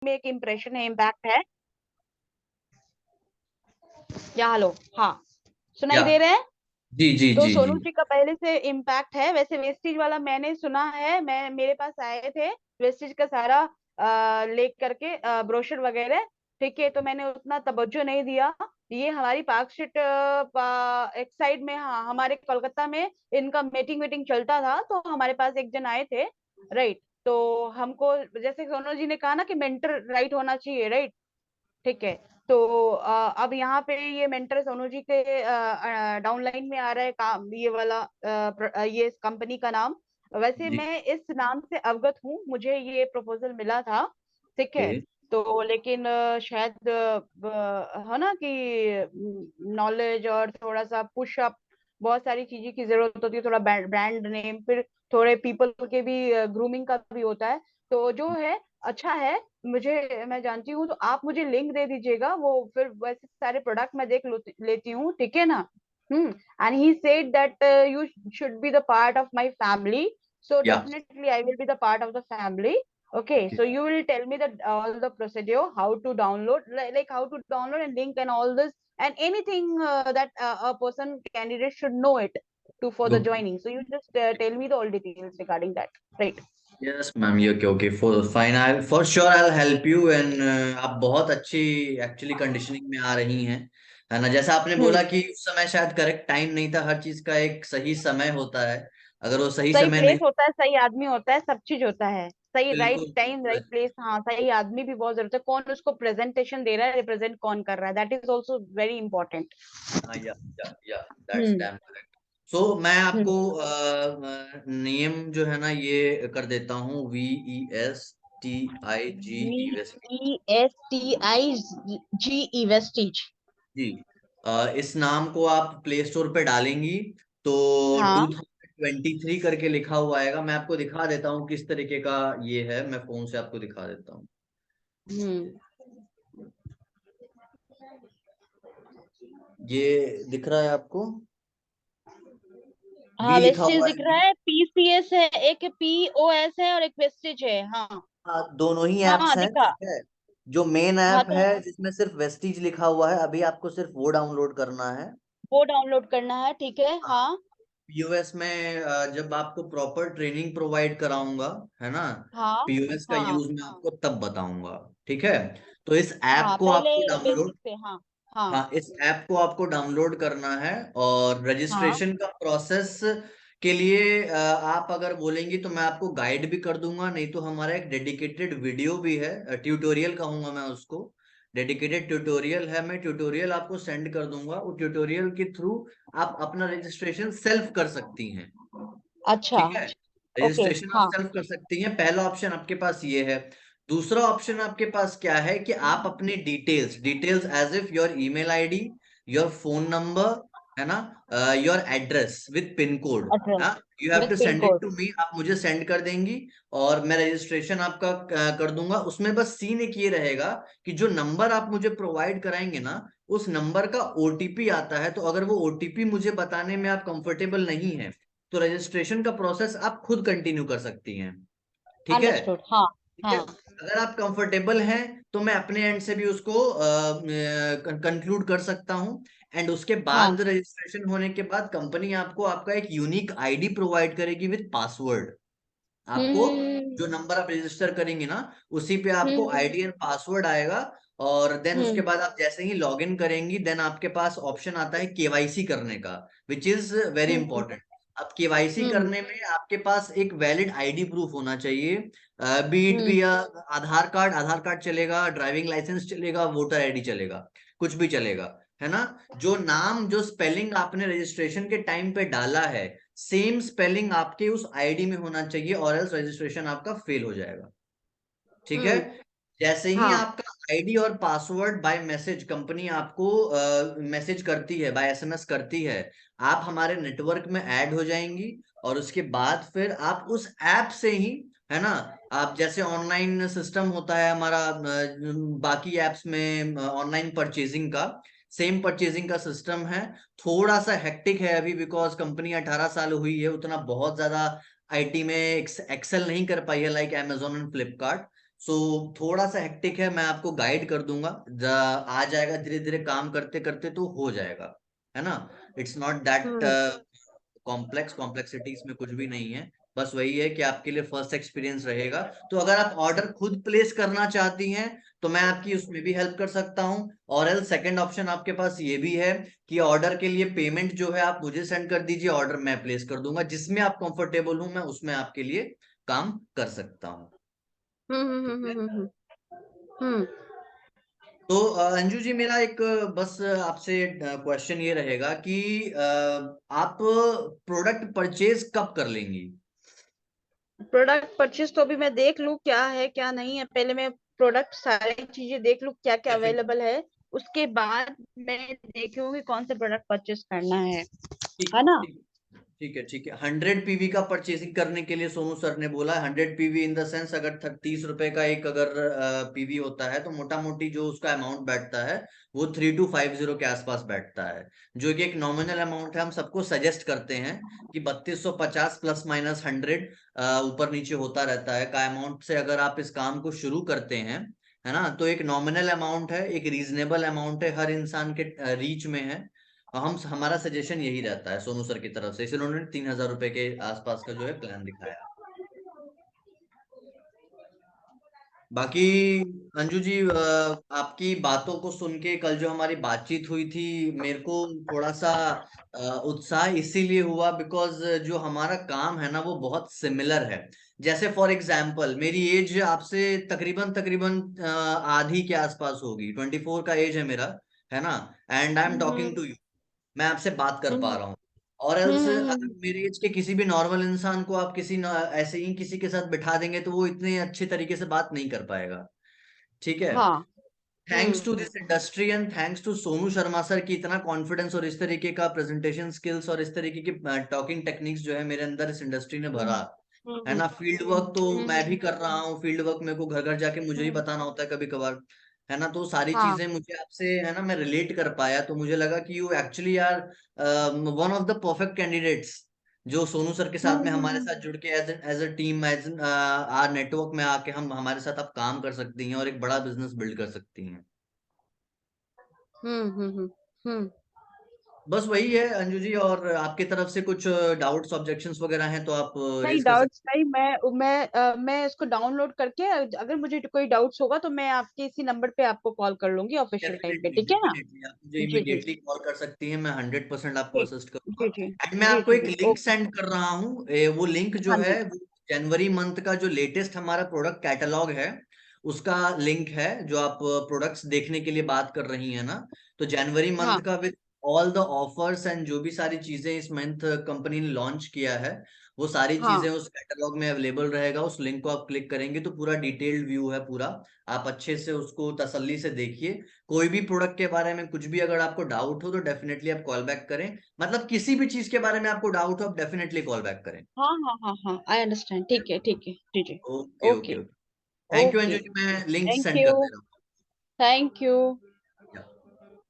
में एक इम्प्रेशन है, इम्पैक्ट है। या हेलो, हाँ, सुनाई या दे रहे हैं? जी जी तो जी जी। सोनू जी का पहले से इम्पैक्ट है। वैसे वेस्टीज वाला मैंने सुना है, मैं मेरे पास आए थे वेस्टीज का सारा लेक करके ब्रोशर वगैरह। ठीक है, तो मैंने उतना तवज्जो नहीं दिया। ये हमारी पार्क स्ट्रीट एक साइड में, हाँ, हमारे कोलकाता में इनका मीटिंग वीटिंग चलता था, तो हमारे पास एक जन आए थे। राइट। तो हमको, जैसे सोनू जी ने कहा ना कि मेंटर राइट होना चाहिए, राइट। ठीक है। तो अब यहाँ पे ये मेंटर सोनू जी के डाउनलाइन में आ रहा है काम, ये वाला ये ये कंपनी का नाम। वैसे जी मैं इस नाम से अवगत हूँ, मुझे ये प्रपोजल मिला था। ठीक है। ओके। तो लेकिन शायद है ना कि नॉलेज और थोड़ा सा पुश अप, बहुत सारी चीजें की जरूरत होती है, थोड़ा ब्रांड नेम, फिर थोड़े पीपल के भी ग्रूमिंग का भी होता है। तो जो है अच्छा है, मुझे, मैं जानती हूँ, तो आप मुझे लिंक दे दीजिएगा, वो फिर वैसे सारे प्रोडक्ट मैं देख लेती हूँ, ठीक है ना। And he said that you should be the part of my family, so या definitely I will be the part of the family. Okay, okay. so you will tell me that all the procedure, how to download, like how to download and link and all this, and anything that a person candidate should know it to for the okay. joining. So you just tell me the all details regarding that, right? Yes ma'am, ये okay okay, for fine, I for sure I help you. And आप बहुत अच्छी actually conditioning में आ रही हैं, है ना। जैसा आपने हम्म। बोला कि उस समय शायद करेक्ट टाइम नहीं था, हर चीज का एक सही समय होता है। अगर वो सही सही समय नहीं। प्लेस होता है, सही आदमी होता है, सब चीज होता है, सही राइट बिल्कुल टाइम बिल्कुल। Right place. हाँ, सही आदमी भी बहुत जरूरत है, कौन उसको प्रेजेंटेशन दे रहा है, रिप्रेजेंट कौन कर रहा है, that is also very important. हाँ, yeah that's hmm. Damn correct. So मैं आपको हम्म। नियम जो है ना ये कर देता हूँ, VESTIGE वेस्ट। VESTIGE Vestige. जी। इस नाम को आप प्ले स्टोर पे डालेंगी तो हाँ। 2023 करके लिखा हुआ आएगा। मैं आपको दिखा देता हूँ किस तरीके का ये है, मैं फोन से आपको दिखा देता हूँ। हम्म। ये दिख रहा है आपको? वी हाँ, लिखा वेस्टिज हुआ है, दिख रहा वी। है, PCS है, एक POS है और एक वेस्टिज है। हाँ। हाँ, दोनों ही हाँ एप्स हैं, दिखा। ठीक है। जो मेन हाँ ऐप तो है जिसमें सिर्फ वेस्टीज लिखा हुआ है, अभी आपको सिर्फ वो डाउनलोड करना है। वो डाउनलोड करना है, ठीक है, हाँ। पीओएस में जब आपको प्रॉपर ट्रेनिंग प्रोवाइड कराऊंगा, है ना, हाँ। पीओएस का हाँ। यूज मैं आपको तब बताऊंगा। ठीक है। तो इस ऐप हाँ, को पहले आपको डाउनलोड, बेसिक से, हाँ। हाँ। हाँ, इस ऐप को आपको डाउनलोड करना है। और हाँ। रजिस्ट्रेशन का प्रोसेस के लिए आप अगर बोलेंगी तो मैं आपको गाइड भी कर दूंगा, नहीं तो हमारा एक डेडिकेटेड वीडियो भी है, ट्यूटोरियल कहूंगा मैं उसको। डेडिकेटेड ट्यूटोरियल है, मैं ट्यूटोरियल आपको सेंड कर दूंगा। वो ट्यूटोरियल के थ्रू आप अपना रजिस्ट्रेशन सेल्फ कर सकती हैं। अच्छा। ठीक है। ओके। रजिस्ट्रेशन आप हाँ। सेल्फ कर सकती हैं, पहला ऑप्शन आपके पास ये है। दूसरा ऑप्शन आपके पास क्या है कि आप अपनी details details as if your email ID, your phone number, है ना, your address with pin code, address you have with to pin send it code. To me. आप मुझे सेंड कर देंगी और मैं रजिस्ट्रेशन आपका कर दूंगा। उसमें बस सीन एक ये रहेगा कि जो नंबर आप मुझे प्रोवाइड कराएंगे ना, उस नंबर का ओटीपी आता है, तो अगर वो ओटीपी मुझे बताने में आप कंफर्टेबल नहीं है तो रजिस्ट्रेशन का प्रोसेस आप खुद कंटिन्यू कर सकती हैं। ठीक है। अंडरस्टूड, हाँ। ठीक है। हाँ। अगर आप कंफर्टेबल हैं तो मैं अपने एंड से भी उसको कंक्लूड कर सकता हूं। एंड उसके हाँ। बाद रजिस्ट्रेशन होने के बाद कंपनी आपको आपका एक यूनिक आईडी प्रोवाइड करेगी विद पासवर्ड। आपको हम्म। जो नंबर आप रजिस्टर करेंगे ना, उसी पे आपको हम्म। आईडी एंड पासवर्ड आएगा। और देन उसके हम्म। बाद आप जैसे ही लॉग इन करेंगी, देन आपके पास ऑप्शन आता है केवाईसी करने का, which is very hmm. Important. अब केवाईसी हम्म। करने में आपके पास एक वैलिड आईडी प्रूफ होना चाहिए। बीट हम्म। भी आधार कार्ड, आधार कार्ड चलेगा, ड्राइविंग लाइसेंस चलेगा, वोटर आईडी चलेगा, कुछ भी चलेगा, है ना। जो नाम, जो स्पेलिंग आपने रजिस्ट्रेशन के टाइम पे डाला है, सेम स्पेलिंग आपके उस आईडी में होना चाहिए, और एल्स रजिस्ट्रेशन आपका फेल हो जाएगा। ठीक है। हम्म। जैसे ही हाँ। आपका आईडी और पासवर्ड बाय मैसेज कंपनी आपको मैसेज करती है, बाय एसएमएस करती है, आप हमारे नेटवर्क में ऐड हो जाएंगी। और उसके बाद फिर आप उस ऐप से ही, है ना, आप जैसे ऑनलाइन सिस्टम होता है हमारा बाकी एप्स में ऑनलाइन परचेजिंग का, सेम परचेजिंग का सिस्टम है। थोड़ा सा हेक्टिक है अभी बिकॉज कंपनी 18 साल हुई है, उतना बहुत ज्यादा आईटी में एक्सेल नहीं कर पाई है लाइक अमेजोन एंड फ्लिपकार्ट। सो थोड़ा सा हेक्टिक है, मैं आपको गाइड कर दूंगा, आ जाएगा धीरे धीरे, काम करते करते तो हो जाएगा, है ना। It's not that hmm complexity इसमें कुछ भी नहीं है। बस वही है कि आपके लिए फर्स्ट एक्सपीरियंस रहेगा। तो अगर आप ऑर्डर खुद प्लेस करना चाहती हैं तो मैं आपकी उसमें भी हेल्प कर सकता हूँ, और एल सेकंड ऑप्शन आपके पास ये भी है कि ऑर्डर के लिए पेमेंट जो है आप मुझे सेंड कर दीजिए, ऑर्डर मैं प्लेस कर दूंगा, जिसमें आप कंफर्टेबल हूं मैं उसमें आपके लिए काम कर सकता हूँ। हम्म ठीक हम्म है। हम्म हम्म हम्म हम्म। तो अंजू जी, मेरा एक बस आपसे क्वेश्चन ये रहेगा कि आप प्रोडक्ट परचेज कब कर लेंगी? प्रोडक्ट परचेज तो अभी मैं देख लूं क्या है क्या नहीं है, पहले मैं प्रोडक्ट सारी चीजें देक लूं क्या क्या अवेलेबल है, उसके बाद मैं देखूंगी कौन से प्रोडक्ट परचेज करना ठीक है ना। ठीक ठीक है, ठीक है। 100 पीवी का परचेसिंग करने के लिए सोनू सर ने बोला, 100 पीवी इन द सेंस, अगर 30 रुपए का एक अगर पीवी होता है तो मोटा मोटी जो उसका अमाउंट बैठता है वो 3250 के आसपास बैठता है, जो कि एक नॉमिनल अमाउंट है। हम सबको सजेस्ट करते हैं कि 3250 प्लस माइनस 100 ऊपर नीचे होता रहता है का अमाउंट से अगर आप इस काम को शुरू करते हैं, है ना, तो एक नॉमिनल अमाउंट है, एक रीजनेबल अमाउंट है, हर इंसान के रीच में है। हम हमारा सजेशन यही रहता है सोनू सर की तरफ से, इसलिए उन्होंने 3000 रुपए के आसपास का जो है प्लान दिखाया। बाकी अंजू जी, आपकी बातों को सुन के कल जो हमारी बातचीत हुई थी, मेरे को थोड़ा सा उत्साह इसीलिए हुआ बिकॉज जो हमारा काम है ना वो बहुत सिमिलर है। जैसे फॉर एग्जाम्पल मेरी एज आपसे तकरीबन तकरीबन आधी के आसपास होगी, 24 का एज है मेरा, है ना। And I am talking hmm to, मैं आपसे बात कर पा हम्म रहा हूँ। और एल्स अगर हम्म। मेरे एज के किसी भी नॉर्मल इंसान को आप ऐसे ही किसी के साथ बिठा देंगे तो वो इतने अच्छे तरीके से बात नहीं कर पाएगा। ठीक है। हाँ। Thanks to this industry and thanks to Sonu Sharma sir की इतना कॉन्फिडेंस और इस तरीके का प्रेजेंटेशन स्किल्स और इस तरीके की टॉकिंग टेक्निक्स जो है मेरे अंदर इस इंडस्ट्री ने भरा, हम्म है हम्म ना। फील्ड वर्क तो मैं भी हम्म कर रहा हूँ, फील्ड वर्क मेरे को घर घर जाके मुझे ही हम्म, बताना होता है कभी कभार, है ना। तो सारी हाँ। चीजें मुझे आपसे, है ना, मैं रिलेट कर पाया, तो मुझे लगा कि you actually are one of the perfect candidates, जो सोनू सर के साथ में हमारे हम्म। साथ जुड़ के as a team, as our network में आके हम हमारे साथ आप काम कर सकती हैं और एक बड़ा बिजनेस बिल्ड कर सकती हैं। हम्म हम्म हम्म हम्म। बस वही है अंजू जी, और आपकी तरफ से कुछ डाउट्स ऑब्जेक्शंस वगैरह हैं तो आप नहीं रेज कर डाउट्स सकते नहीं, मैं इसको डाउनलोड करके अगर मुझे कोई डाउट्स होगा तो मैं आपके इसी नंबर पे आपको कॉल कर लूंगी हैं। ऑफिशियल टाइम पे, डेफिनेटली ठीक है ना। डेफिनेटली आप मुझे जी जी इमीडिएटली कॉल कर सकती हैं, मैं 100% आपको ठीक। असिस्ट जी करूंगा। जी एंड मैं जी आपको जी एक जी लिंक ओके। सेंड कर रहा हूँ, वो लिंक जो हाँ है जी। वो जनवरी मंथ का जो लेटेस्ट हमारा प्रोडक्ट कैटलॉग है उसका लिंक है, जो आप प्रोडक्ट्स देखने के लिए बात कर रही हैं ना, तो जनवरी मंथ हाँ का with all the offers and जो भी सारी चीजें इस मंथ कंपनी ने लॉन्च किया है वो सारी हाँ। चीजें उस कैटलॉग में अवेलेबल रहेगा। उस लिंक को आप क्लिक करेंगे तो पूरा डिटेल्ड व्यू है पूरा, आप अच्छे से उसको तसल्ली से देखिए। कोई भी प्रोडक्ट के बारे में कुछ भी अगर आपको डाउट हो तो डेफिनेटली आप कॉल बैक करें, मतलब किसी भी चीज के बारे में आपको डाउट हो आप डेफिनेटली कॉल बैक करें। हाँ हाँ हाँ हाँ आई अंडरस्टैंड, ठीक है जी जी। Okay okay okay okay. Thank you okay. Anju ji, मैं लिंक थैंक सेंड यू। कर दे रहा हूँ। Thank you.